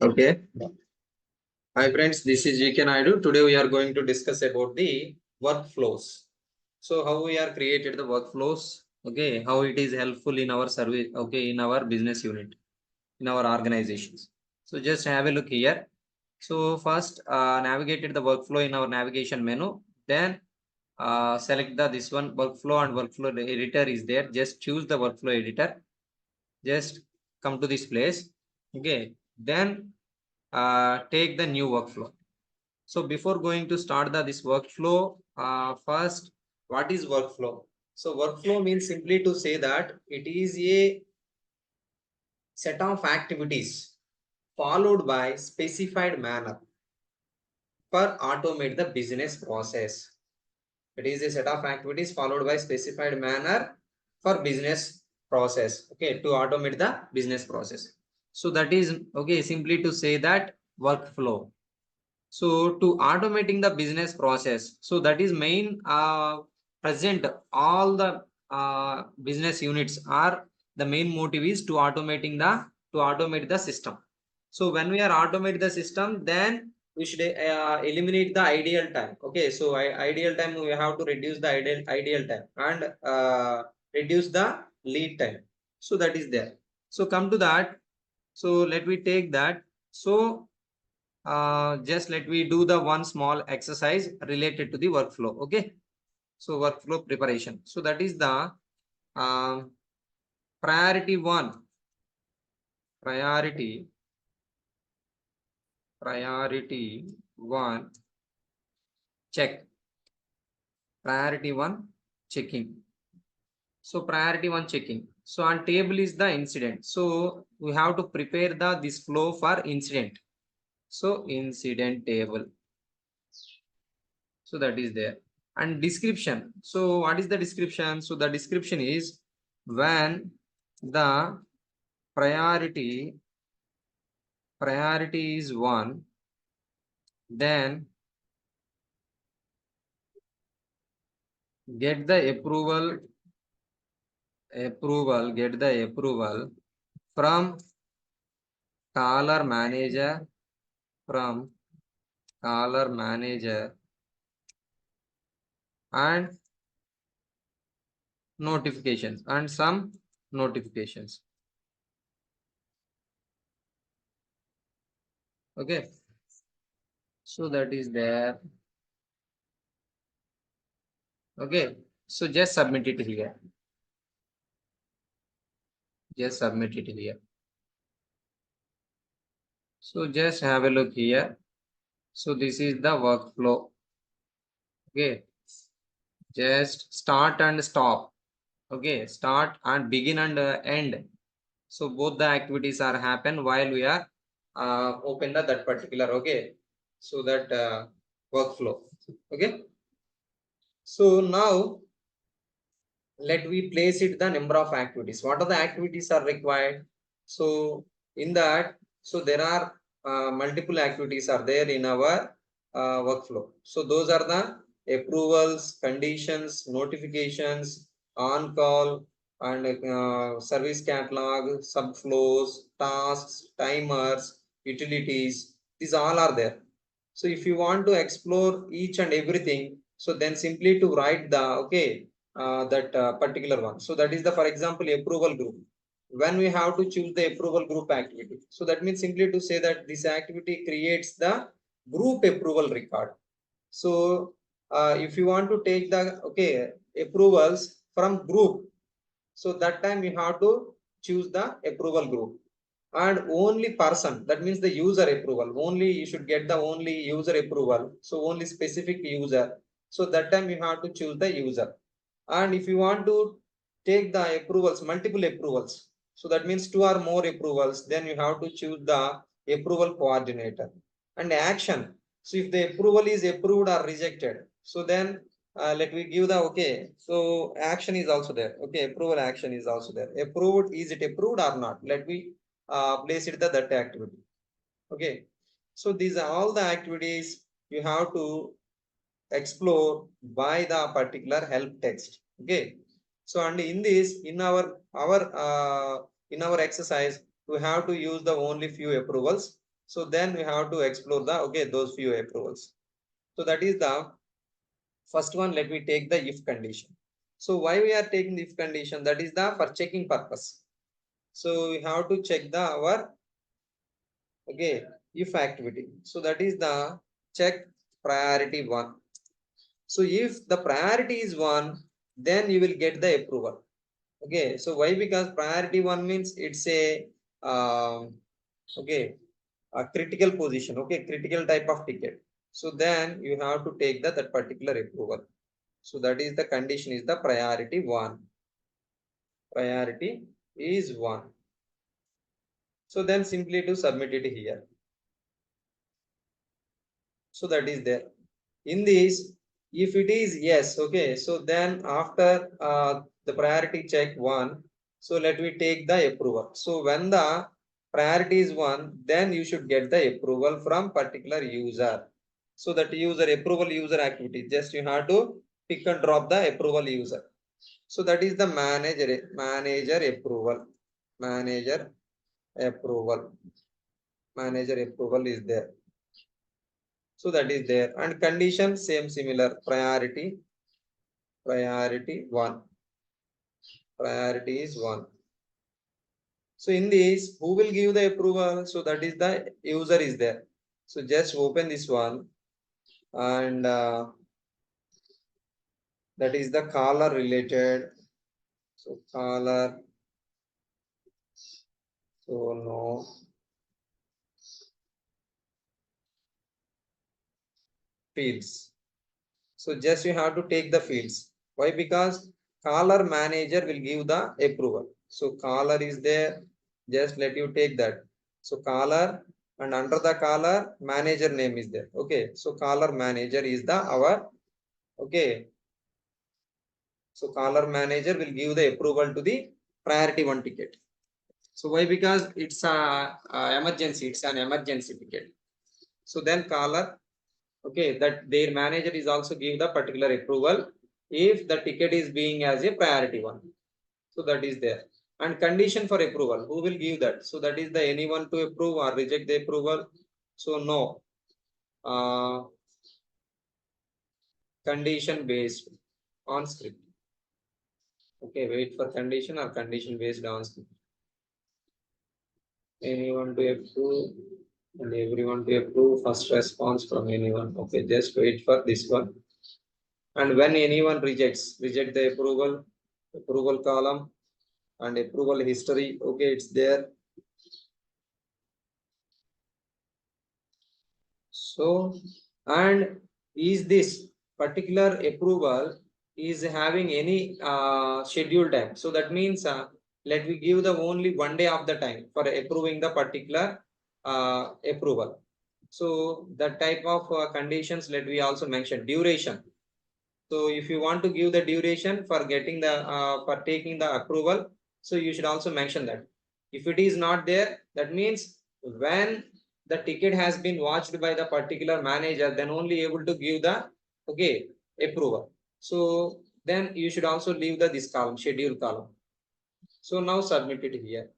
Okay. Hi friends, this is GK Naidu. Today we are going to discuss about the workflows. So how we are created the workflows, okay, how it is helpful in our service, okay, in our business unit, in our organizations. So just have a look here. So first navigated the workflow in our navigation menu, then select the this one workflow and workflow editor is there. Just choose the workflow editor. Just come to this place, okay, then take the new workflow. So before going to start this workflow, first, what is workflow? So workflow means simply to say that it is a set of activities followed by specified manner for automate the business process. It is a set of activities followed by specified manner for business process. Okay, to automate the business process. So that is okay, simply to say that workflow. So to automating the business process, so that is main present all the business units are the main motive is to automate the system. So when we are automate the system, then we should eliminate the ideal time. Okay, so ideal time we have to reduce the ideal time and reduce the lead time. So that is there. So come to that. So let me take that. So just let me do the one small exercise related to the workflow. Okay, so workflow preparation. So that is the um, priority one. Priority one check. Priority one checking. So priority one checking. So on table is the incident. So we have to prepare this flow for incident. So incident table. So that is there. And description. So what is the description? So the description is when the priority is one, then get the approval from caller manager and notifications and some notifications. Okay, so that is there. Okay, so just submit it here. So just have a look here. So this is the workflow. Okay, just start and stop. Okay, start and begin and end. So both the activities are happen while we are open that particular. Okay, so that workflow. Okay, so now let we place it the number of activities. What are the activities are required? So in that, so there are multiple activities are there in our workflow. So those are the approvals, conditions, notifications, on call, and service catalog, subflows, tasks, timers, utilities. These all are there. So if you want to explore each and everything, so then simply to write the that particular one. So that is the, for example, approval group. When we have to choose the approval group activity, so that means simply to say that this activity creates the group approval record. So if you want to take the approvals from group, so that time you have to choose the approval group and only person, that means the user approval, only you should get the only user approval, so only specific user. So that time you have to choose the user. And if you want to take the approvals, multiple approvals, so that means two or more approvals, then you have to choose the approval coordinator. And action, so if the approval is approved or rejected, so then let me give the so action is also there. Okay, approval action is also there. Approved, is it approved or not? Let me place it that activity. Okay, so these are all the activities you have to explore by the particular help text. Okay, so and in this, in our exercise, we have to use the only few approvals. So then we have to explore the those few approvals. So that is the first one. Let me take the if condition. So why we are taking the if condition? That is the for checking purpose. So we have to check the our if activity. So that is the check priority one. So if the priority is one, then you will get the approval. So why? Because priority one means it's a um, okay a critical position, critical type of ticket. So then you have to take that particular approval. So that is the condition is the priority one. Priority is one. So then simply to submit it here. So that is there. In this, if it is yes, so then after the priority check one, so let me take the approval. So when the priority is one, then you should get the approval from particular user. So that user approval user activity, just you have to pick and drop the approval user. So that is the manager approval. Manager approval. Manager approval is there. So that is there. And condition same similar. Priority one. Priority is one. So in this, who will give the approval? So that is the user is there. So just open this one, and that is the caller related. So caller. So no fields. So just you have to take the fields. Why? Because caller manager will give the approval. So caller is there. Just let you take that. So caller, and under the caller manager name is there. So caller manager is the our okay. So caller manager will give the approval to the priority one ticket. So why? Because it's a emergency. It's an emergency ticket. So then caller, that their manager is also give the particular approval if the ticket is being as a priority one. So that is there. And condition for approval, who will give that? So that is the anyone to approve or reject the approval. So no, condition based on script. Wait for condition or condition based on script. Anyone to approve and everyone to approve. First response from anyone. Just wait for this one. And when anyone reject the approval column and approval history, it's there. So, and is this particular approval is having any schedule time? So that means let me give the only 1 day of the time for approving the particular approval. So that type of conditions, let we also mention duration. So if you want to give the duration for getting the for taking the approval, so you should also mention that. If it is not there, that means when the ticket has been watched by the particular manager, then only able to give the approval. So then you should also leave the this column, schedule column. So now submit it here.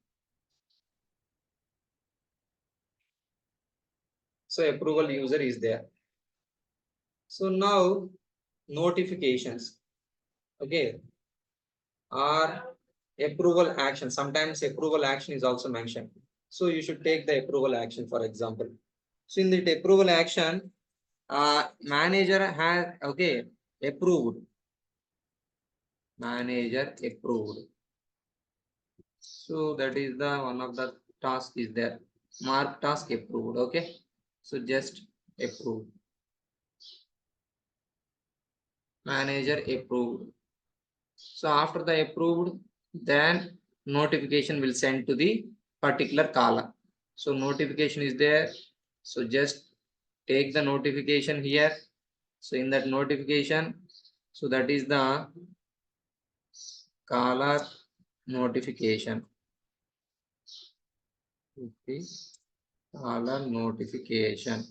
So approval user is there. So now notifications. Or approval action. Sometimes approval action is also mentioned. So you should take the approval action, for example. So in the approval action, manager has approved. Manager approved. So that is the one of the task is there. Mark task approved. So just approved. Manager approved. So after the approved, then notification will send to the particular column. So notification is there. So just take the notification here. So in that notification, so that is the caller notification. Caller notification.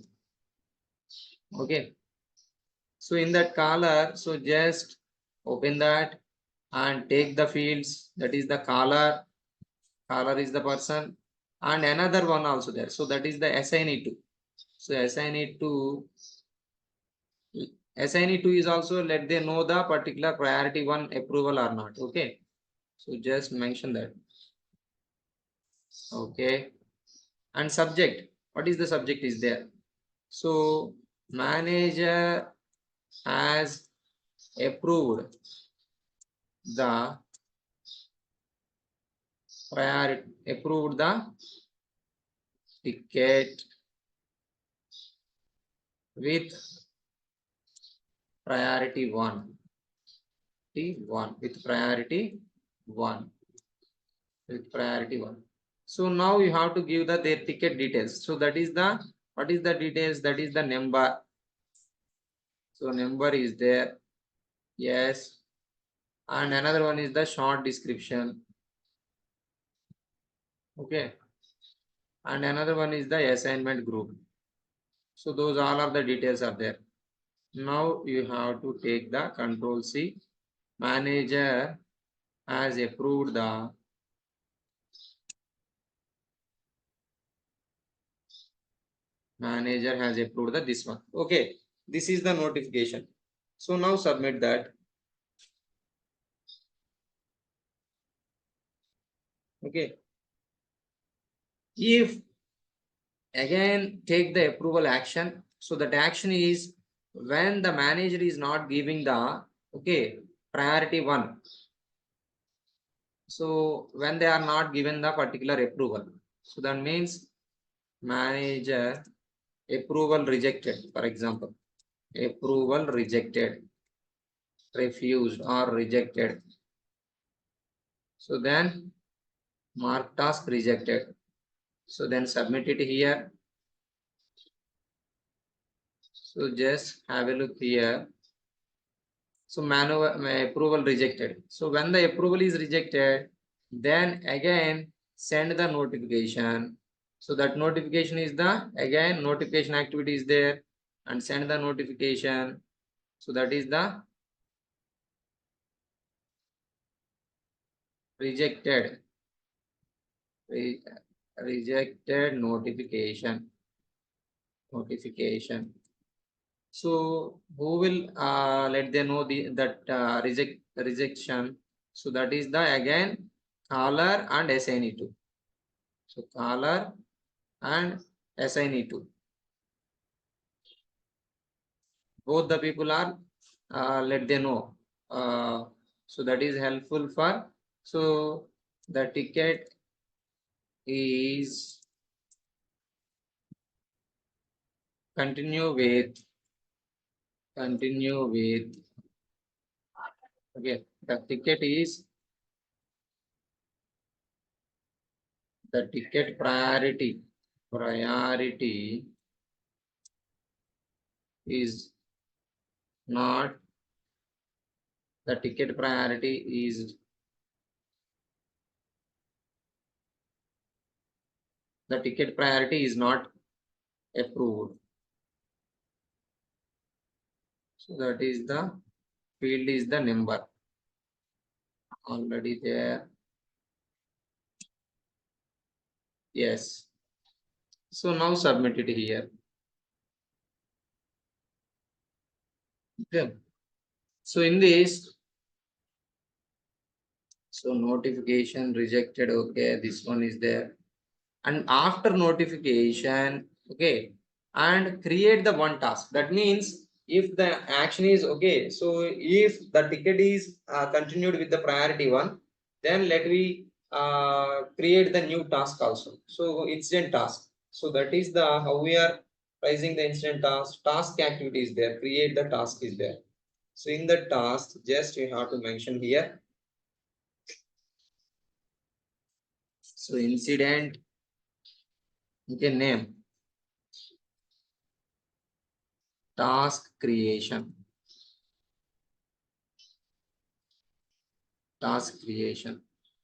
So in that caller, so just open that and take the fields. That is the caller. Caller is the person. and another one also there. So that is the assignee 2. So assignee 2 is also let they know the particular priority 1 approval or not. Okay. So just mention that. Okay. And subject. What is the subject is there? So manager has approved the ticket with priority 1. With priority 1. With priority 1. So now you have to give their ticket details. So that is the, what is the details? That is the number. So number is there. Yes. And another one is the short description. Okay. And another one is the assignment group. So those all of the details are there. Now you have to take the control C. Manager has approved the this one. Okay. This is the notification. So now submit that. Okay. If again take the approval action, so that action is when the manager is not giving the, okay, priority 1. So when they are not given the particular approval, so that means manager approval rejected, for example, approval rejected, refused or rejected. So then mark task rejected. So then submit it here. So just have a look here. So manual approval rejected. So when the approval is rejected, then again send the notification. So that notification is the, again notification activity is there, and send the notification. So that is the rejected rejected notification. So who will let them know that rejection? So that is the, again, caller and assignee 2. So caller and assignee 2. Both the people are let them know. So that is helpful for. So the ticket is continue with okay. The ticket is the ticket priority is not, the ticket priority is, the ticket priority is not approved. So that is the field is the number already there. Yes. So now submit it here. Okay. So in this, so notification rejected. Okay, this one is there. And after notification, okay, and create the one task. That means if the action is okay, so if the ticket is continued with the priority 1, then let me create the new task also. So incident task. So that is the how we are raising the incident task activity is there, create the task is there. So in the task, just you have to mention here. So incident, okay, name, task creation,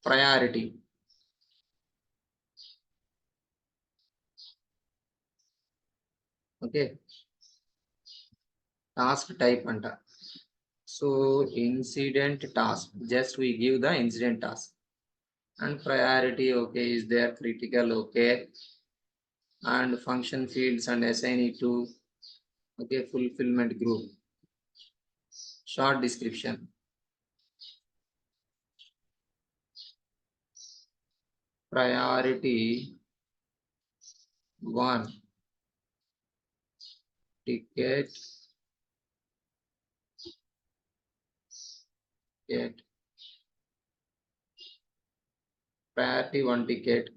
priority. Okay, task type anta. So incident task, just we give the incident task. and priority, okay, is there, critical, okay, and function fields and assignee to, okay, fulfillment group. Short description. Priority 1 ticket get priority 1 ticket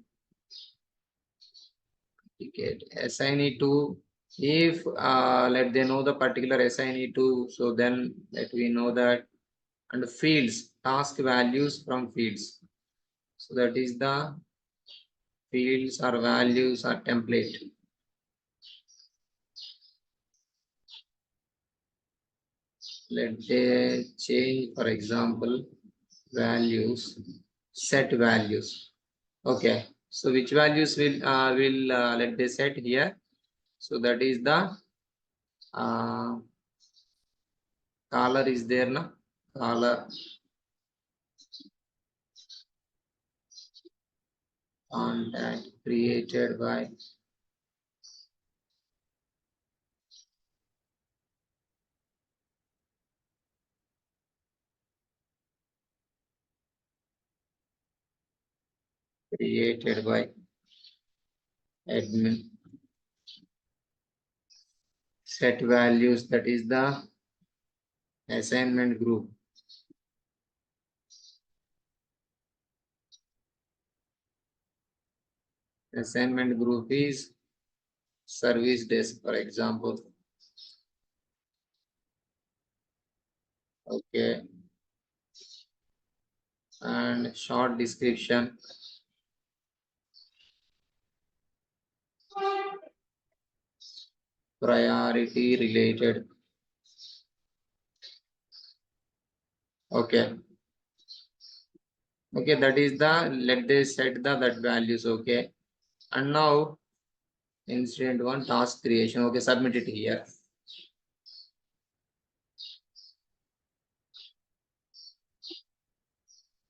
assignee to, if let they know the particular assignee to, so then let we know that, and fields, task values from fields, so that is the fields or values or template. Let they change, for example, values, set values. Okay, so which values will let they set here, so that is the uh, color is there na, color, contact created by, created by admin. Set values, that is the assignment group. Assignment group is service desk, for example. Okay, and short description. Priority related. Okay, okay, that is the, let they set the that values. Okay, and now incident 1 task creation. Okay, submit it here.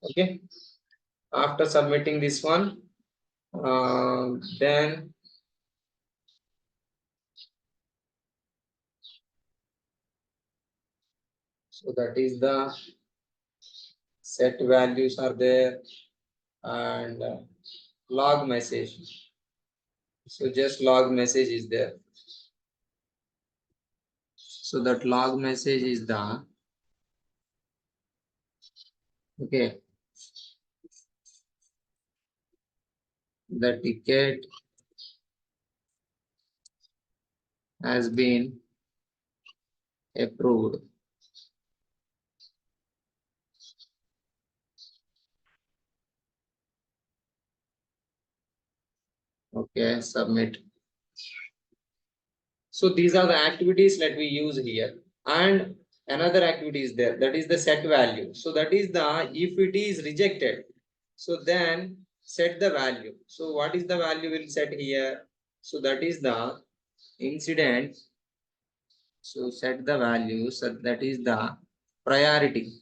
Okay, after submitting this one, then so that is the set values are there, and log message. So just log message is there. So that log message is the, okay, the ticket has been approved. Okay, submit. So these are the activities that we use here. And another activity is there, that is the set value. So that is the, if it is rejected, so then set the value. So what is the value we'll set here? So that is the incident. So set the value, so that is the priority.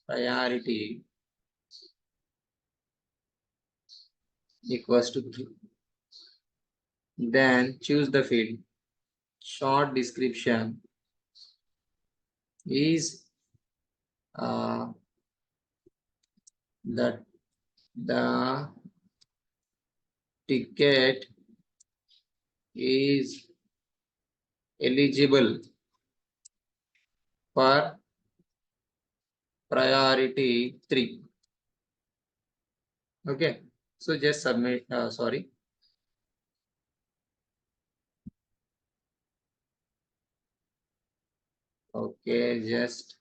Priority equals to 3. Then choose the field. Short description is that the ticket is eligible for priority 3. Okay, so just submit. Sorry. Okay, just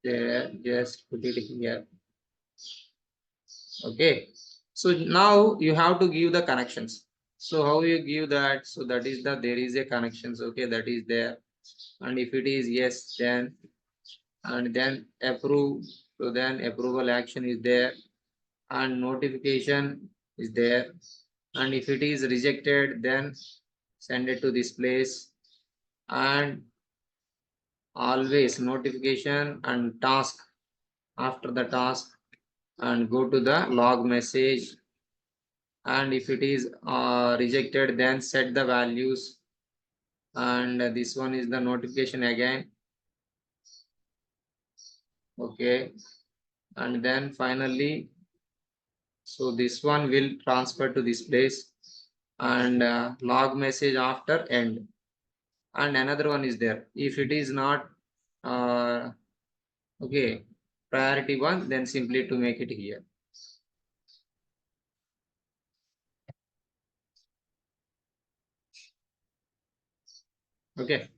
there, just put it here. Okay, so now you have to give the connections. So how you give that? So that is the, there is a connections. Okay, that is there, and if it is yes, then, and then approve. So then approval action is there, and notification is there. And if it is rejected, then send it to this place. And always notification and task, after the task, and go to the log message. And if it is rejected, then set the values. And this one is the notification again. Okay. And then finally, so this one will transfer to this place. And log message after end. And another one is there, if it is not okay, priority one, then simply to make it here. Okay,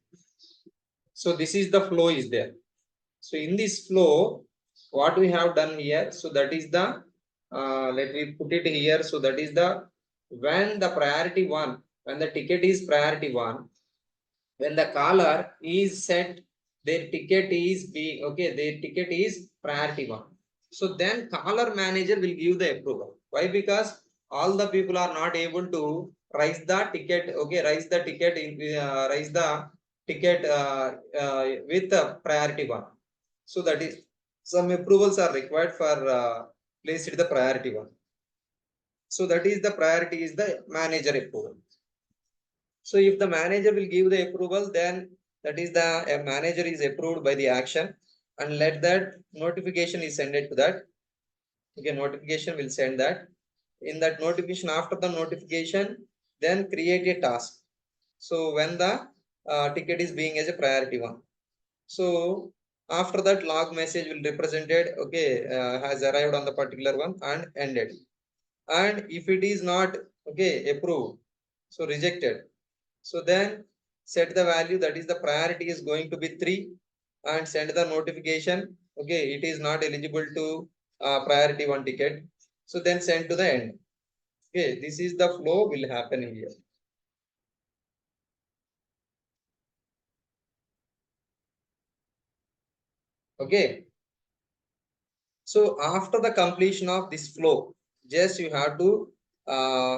so this is the flow is there. So in this flow, what we have done here, so that is the let me put it here. So that is the, when the priority one, when the ticket is priority one, when the caller is set, their ticket is being okay, their ticket is priority one. So then caller manager will give the approval. Why? Because all the people are not able to raise the ticket. Okay, raise the ticket in raise the ticket with the priority one. So that is, some approvals are required for place it the priority one. So that is the priority is the manager approval. So if the manager will give the approval, then that is the manager is approved by the action, and let that notification is sent to that. Okay, notification will send that. In that notification, after the notification, then create a task. So when the ticket is being as a priority one. So after that, log message will represented, okay, has arrived on the particular one and ended. And if it is not okay approved, so rejected, so then set the value, that is the priority is going to be 3, and send the notification. Okay, it is not eligible to priority 1 ticket. So then send to the end. Okay, this is the flow will happen here. Okay. So after the completion of this flow, just you have to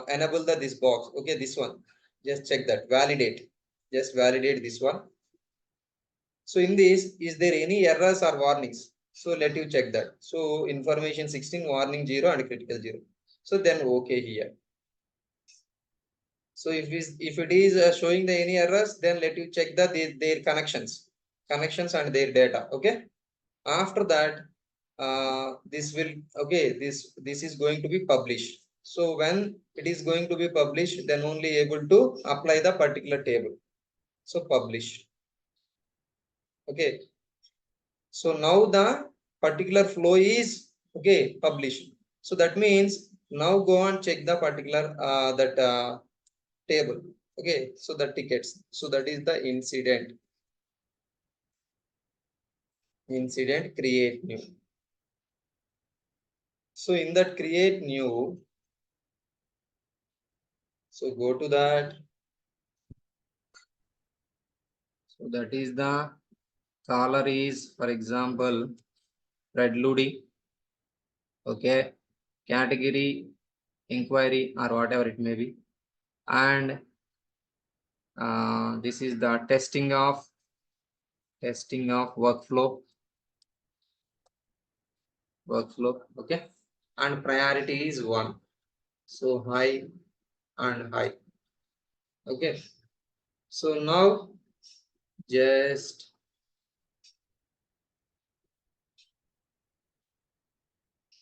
enable this box. Okay, this one. Just check that. Validate. Just validate this one. So in this, is there any errors or warnings? So let you check that. So information 16, warning 0 and critical 0. So then okay here. So if it is showing the any errors, then let you check their connections and their data. Okay. After that, this will okay. This is going to be published. So when it is going to be published, then only able to apply the particular table. So publish. Okay. So now the particular flow is okay published. So that means now go and check the particular that table. Okay, so the tickets. So that is the incident create new. So in that create new, so go to that. So that is the caller is, for example, Red Ludi. Okay, category inquiry or whatever it may be. And this is the testing of workflow. Okay, and priority is 1. So high and high. Okay, so now just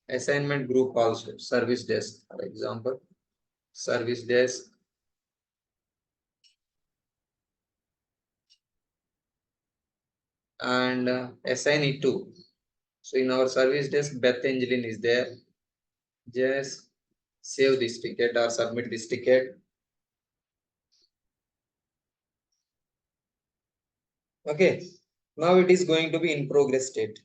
assignment group also, service desk, for example, service desk. And assign it to. So in our service desk, Beth Angeline is there. Just save this ticket or submit this ticket. Okay, now it is going to be in progress state.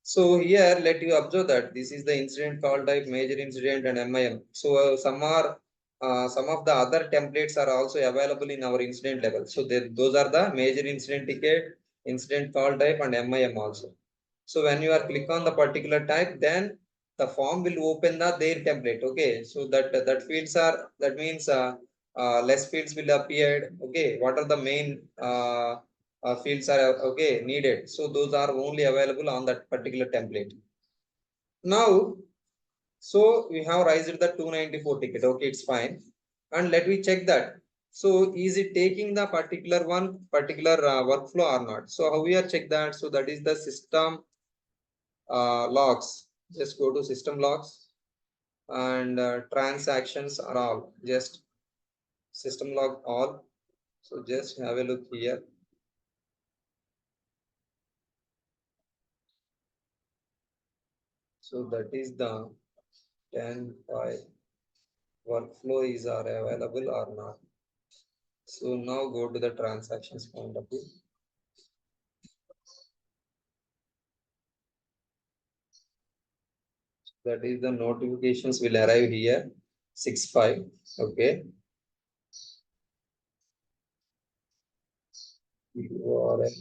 So here let you observe that this is the incident call type, major incident and MIM. So some of the other templates are also available in our incident level. So those are the major incident ticket, incident call type and MIM also. So when you are click on the particular type, then the form will open their template. Okay, so that fields are, that means less fields will appear. Okay, what are the main fields are okay needed, so those are only available on that particular template. Now, so we have raised the 294 ticket. Okay, it's fine. And let me check that. So is it taking the particular workflow or not? So how we are check that? So that is the system logs. Just go to system logs, and transactions are all. Just system log all. So just have a look here. So that is the 10.5 workflow is are available or not. So now go to the transactions point of view. That is the notifications will arrive here 6.5. Okay, URL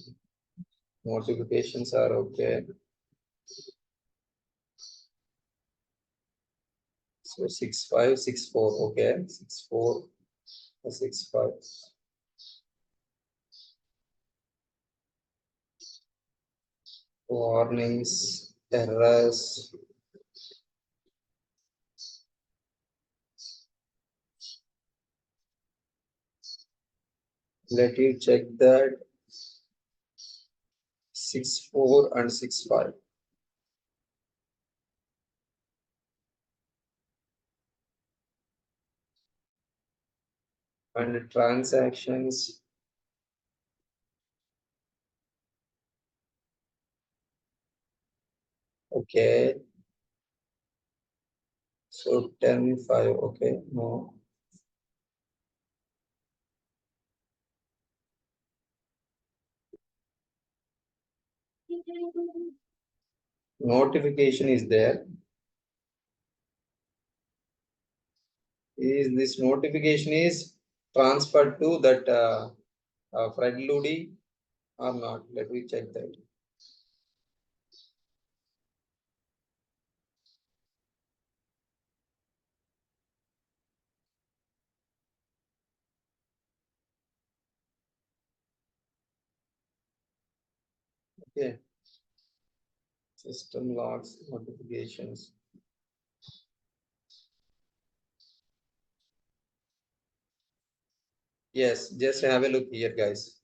notifications are okay. So 6.5 6.4. Okay, 6.4 6.5. Warnings, errors. Let you check that 6.4 and 6.5. And transactions. Okay, so 10.5. Okay, no. Notification is there. Is this notification is transferred to that Fred Ludi or not? Let me check that. Okay, system logs, notifications. Yes, just have a look here, guys.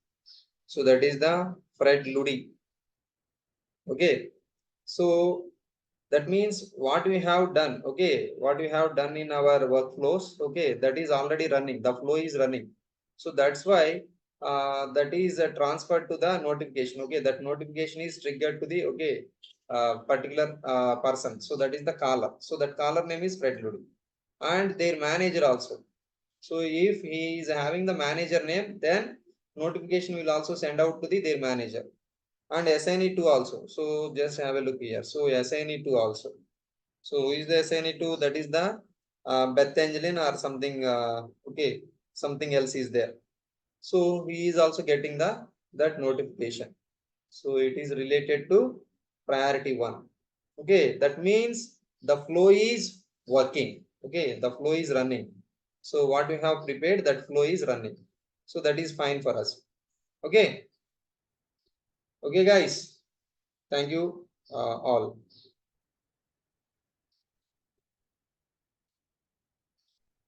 So that is the Fred Ludi. Okay, so that means what we have done. Okay, what we have done in our workflows. Okay, that is already running. The flow is running. So that's why that is transferred to the notification. Okay, that notification is triggered to the particular person. So that is the caller. So that caller name is Fred Ludi, and their manager also. So if he is having the manager name, then notification will also send out to the their manager, and SNE2 also. So just have a look here. So SNE2 also. So who is the SNE2? That is the Beth Angeline or something. Okay, something else is there. So he is also getting the that notification. So it is related to priority one. Okay, that means the flow is working. Okay, the flow is running. So what we have prepared, that flow is running. So that is fine for us. Okay, okay, guys. Thank you all.